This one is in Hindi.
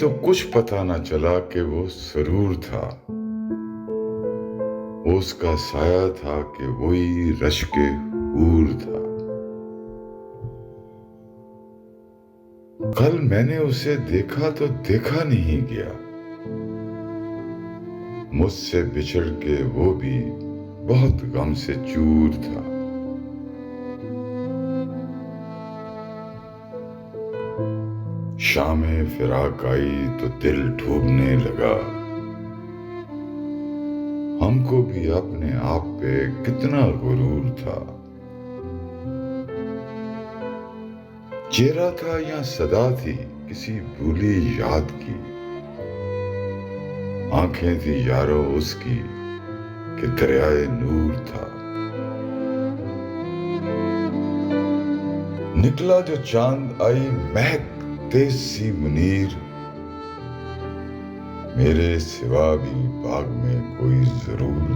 तो कुछ पता ना चला कि वो सरूर था, उसका साया था कि वही रश्के हूर था। कल मैंने उसे देखा तो देखा नहीं गया, मुझसे बिछड़ के वो भी बहुत गम से चूर था। शामे फिराक आई तो दिल डूबने लगा, हमको भी अपने आप पे कितना गुरूर था। चेहरा था या सदा थी किसी भूली याद की, आंखें थी यारो उसकी कि दरियाए नूर था। निकला जो चांद आई महक तेज सी मुनीर, मेरे सिवा भी बाग में कोई जरूर